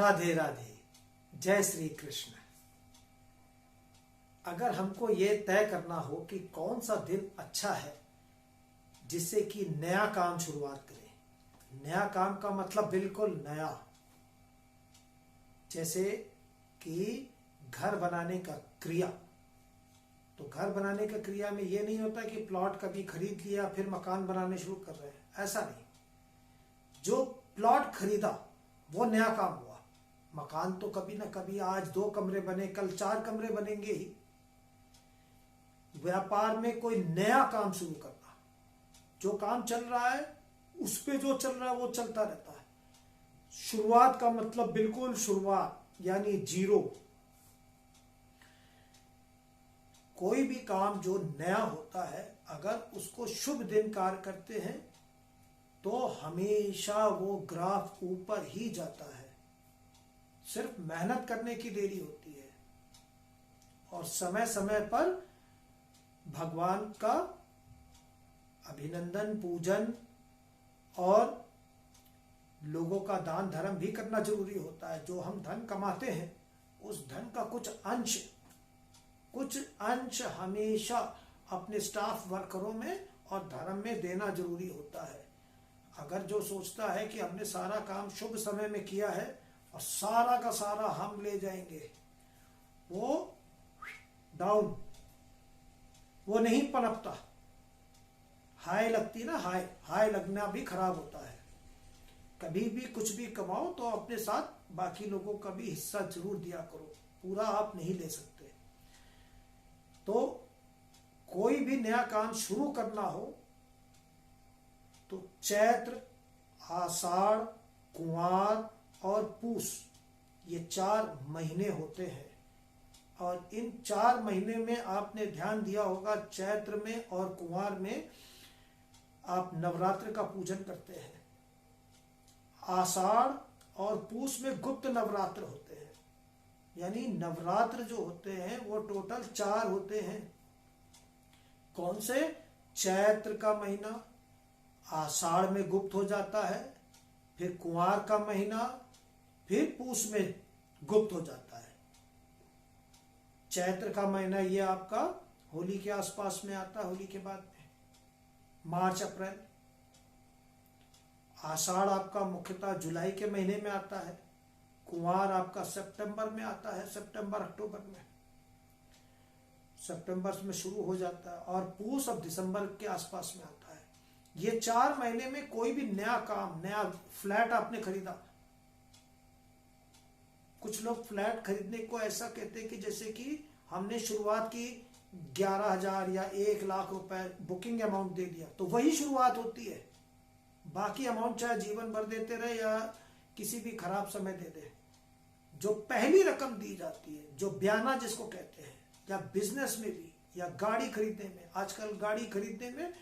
राधे राधे, जय श्री कृष्ण। अगर हमको ये तय करना हो कि कौन सा दिन अच्छा है जिससे कि नया काम शुरुआत करें, नया काम का मतलब बिल्कुल नया, जैसे कि घर बनाने का क्रिया। तो घर बनाने का क्रिया में ये नहीं होता कि प्लॉट कभी खरीद लिया फिर मकान बनाने शुरू कर रहे हैं, ऐसा नहीं। जो प्लॉट खरीदा वो नया काम हुआ। मकान तो कभी ना कभी, आज 2 कमरे बने कल 4 कमरे बनेंगे ही। व्यापार में कोई नया काम शुरू करना, जो काम चल रहा है उस पे जो चल रहा है वो चलता रहता है। शुरुआत का मतलब बिल्कुल शुरुआत, यानी जीरो। कोई भी काम जो नया होता है, अगर उसको शुभ दिन कार्य करते हैं तो हमेशा वो ग्राफ ऊपर ही जाता है। सिर्फ मेहनत करने की देरी होती है और समय समय पर भगवान का अभिनंदन, पूजन और लोगों का दान धर्म भी करना जरूरी होता है। जो हम धन कमाते हैं उस धन का कुछ अंश हमेशा अपने स्टाफ वर्करों में और धर्म में देना जरूरी होता है। अगर जो सोचता है कि हमने सारा काम शुभ समय में किया है और सारा का सारा हम ले जाएंगे, वो डाउन, वो नहीं पनपता। हाई लगती ना, हाई लगना भी खराब होता है। कभी भी कुछ भी कमाओ तो अपने साथ बाकी लोगों का भी हिस्सा जरूर दिया करो, पूरा आप नहीं ले सकते। तो कोई भी नया काम शुरू करना हो तो चैत्र, आषाढ़, कुंवार और पूस, ये 4 महीने होते हैं। और इन 4 महीने में आपने ध्यान दिया होगा, चैत्र में और कुंवार में आप नवरात्र का पूजन करते हैं। आषाढ़ और पूस में गुप्त नवरात्र होते हैं, यानी नवरात्र जो होते हैं वो टोटल 4 होते हैं। कौन से? चैत्र का महीना, आषाढ़ में गुप्त हो जाता है, फिर कुंवार का महीना, फिर पूस में गुप्त हो जाता है। चैत्र का महीना ये आपका होली के आसपास में आता है, होली के बाद में मार्च अप्रैल। आषाढ़ आपका मुख्यतः जुलाई के महीने में आता है। कुंवार आपका सितंबर में आता है, सितंबर अक्टूबर में, सितंबर में शुरू हो जाता है। और पूस अब दिसंबर के आसपास में आता है। ये 4 महीने में कोई भी नया काम, नया फ्लैट आपने खरीदा। कुछ लोग फ्लैट खरीदने को ऐसा कहते हैं कि जैसे कि हमने शुरुआत की 11,000 या 1,00,000 रुपए बुकिंग अमाउंट दे दिया, तो वही शुरुआत होती है। बाकी अमाउंट चाहे जीवन भर देते रहे या किसी भी खराब समय दे दे, जो पहली रकम दी जाती है, जो ब्याना जिसको कहते हैं, या बिजनेस में भी, या गाड़ी खरीदने में। आजकल गाड़ी खरीदने में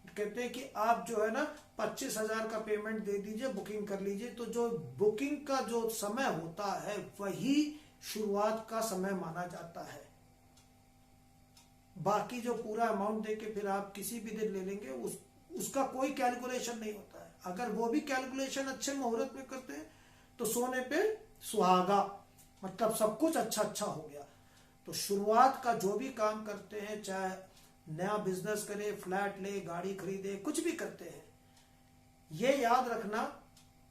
कहते हैं कि आप जो है ना 25,000 का पेमेंट दे दीजिए, बुकिंग कर लीजिए। तो जो बुकिंग का जो समय होता है वही शुरुआत का समय माना जाता है। बाकी जो पूरा अमाउंट देके फिर आप किसी भी दिन ले लेंगे, उसका कोई कैलकुलेशन नहीं होता है। अगर वो भी कैलकुलेशन अच्छे मुहूर्त में करते हैं तो सोने पे सुहागा, मतलब सब कुछ अच्छा हो गया। तो शुरुआत का जो भी काम करते हैं, चाहे नया बिजनेस करे, फ्लैट ले, गाड़ी खरीदे, कुछ भी करते हैं, ये याद रखना,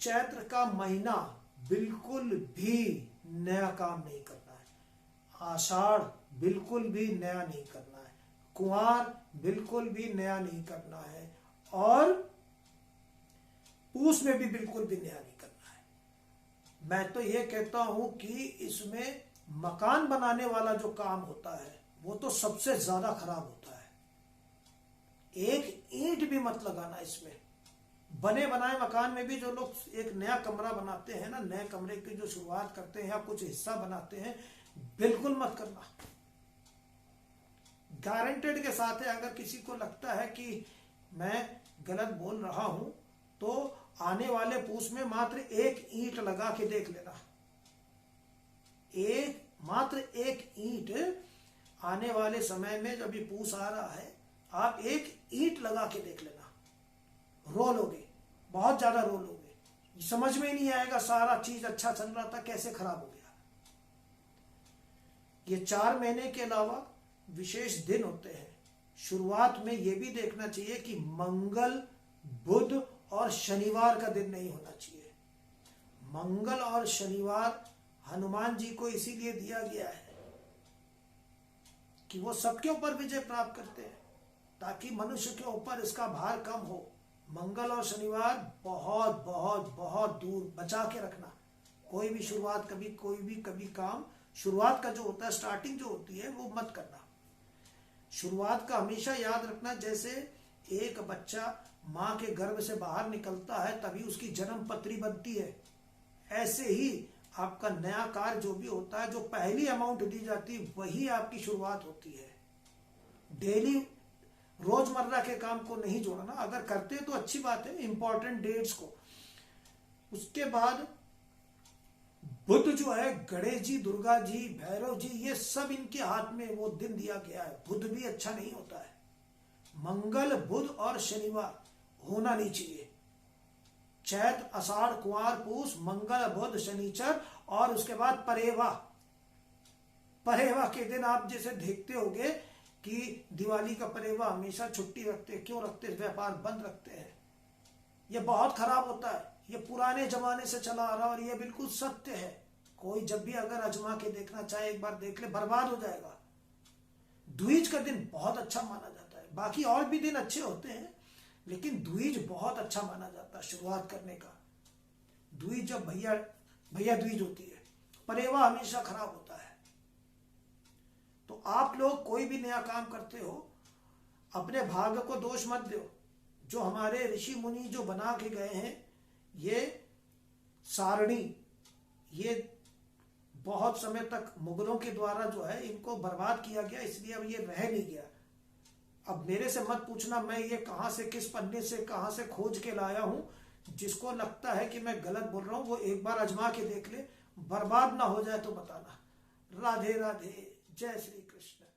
चैत्र का महीना बिल्कुल भी नया काम नहीं करना है। आषाढ़ बिल्कुल भी नया नहीं करना है। कुंवार बिल्कुल भी नया नहीं करना है। और पूस में भी बिल्कुल भी नया नहीं करना है। मैं तो ये कहता हूं कि इसमें मकान बनाने वाला जो काम होता है वो तो सबसे ज्यादा खराब होता है। एक ईंट भी मत लगाना इसमें। बने बनाए मकान में भी जो लोग एक नया कमरा बनाते हैं ना, नए कमरे की जो शुरुआत करते हैं या कुछ हिस्सा बनाते हैं, बिल्कुल मत करना। गारंटेड के साथ है। अगर किसी को लगता है कि मैं गलत बोल रहा हूं तो आने वाले पूस में मात्र 1 ईंट लगा के देख लेना। मात्र एक ईंट आने वाले समय में, जब ये पूस आ रहा है, आप 1 ईंट लगा के देख लेना। रो लोगे, बहुत ज्यादा रो लोगे। समझ में ही नहीं आएगा, सारा चीज अच्छा चल रहा था कैसे खराब हो गया। ये 4 महीने के अलावा विशेष दिन होते हैं। शुरुआत में ये भी देखना चाहिए कि मंगल, बुध और शनिवार का दिन नहीं होना चाहिए। मंगल और शनिवार हनुमान जी को इसीलिए दिया गया है कि वो सबके ऊपर विजय प्राप्त करते हैं, ताकि मनुष्य के ऊपर इसका भार कम हो। मंगल और शनिवार बहुत बहुत बहुत दूर बचा के रखना। कोई भी शुरुआत, कभी काम, शुरुआत का जो होता है, स्टार्टिंग जो होती है, वो मत करना। शुरुआत का हमेशा याद रखना, जैसे एक बच्चा माँ के गर्भ से बाहर निकलता है तभी उसकी जन्म पत्री बनती है, ऐसे ही आपका नया कार्य जो भी होता है, जो पहली अमाउंट दी जाती है वही आपकी शुरुआत होती है। डेली रोजमर्रा के काम को नहीं जोड़ना, अगर करते तो अच्छी बात है, इंपॉर्टेंट डेट्स को। उसके बाद बुध जो है, गणेश जी, दुर्गा जी, भैरव जी, ये सब इनके हाथ में वो दिन दिया गया है। बुध भी अच्छा नहीं होता है। मंगल, बुध और शनिवार होना नहीं चाहिए। चैत, आषाढ़, कुंवार, पूस, मंगल, बुध, शनिचर और उसके बाद परेवा। परेवा के दिन आप जैसे देखते होंगे कि दिवाली का परेवा हमेशा छुट्टी रखते हैं। क्यों रखते हैं? व्यापार बंद रखते हैं। ये बहुत खराब होता है। ये पुराने जमाने से चला आ रहा और ये बिल्कुल सत्य है। कोई जब भी अगर आजमा के देखना चाहे, एक बार देख ले, बर्बाद हो जाएगा। द्विज का दिन बहुत अच्छा माना जाता है। बाकी और भी दिन अच्छे होते हैं, लेकिन द्विज बहुत अच्छा माना जाता है शुरुआत करने का। द्विज जब भैया द्विज होती है। परेवा हमेशा खराब होता है। तो आप लोग कोई भी नया काम करते हो, अपने भाग्य को दोष मत दो। जो हमारे ऋषि मुनि जो बना के गए हैं, ये सारणी, ये बहुत समय तक मुगलों के द्वारा जो है इनको बर्बाद किया गया, इसलिए अब ये रह नहीं गया। अब मेरे से मत पूछना मैं ये कहां से, किस पन्ने से, कहां से खोज के लाया हूं। जिसको लगता है कि मैं गलत बोल रहा हूं, वो एक बार आजमा के देख ले, बर्बाद ना हो जाए तो बताना। राधे राधे, जय श्री कृष्ण।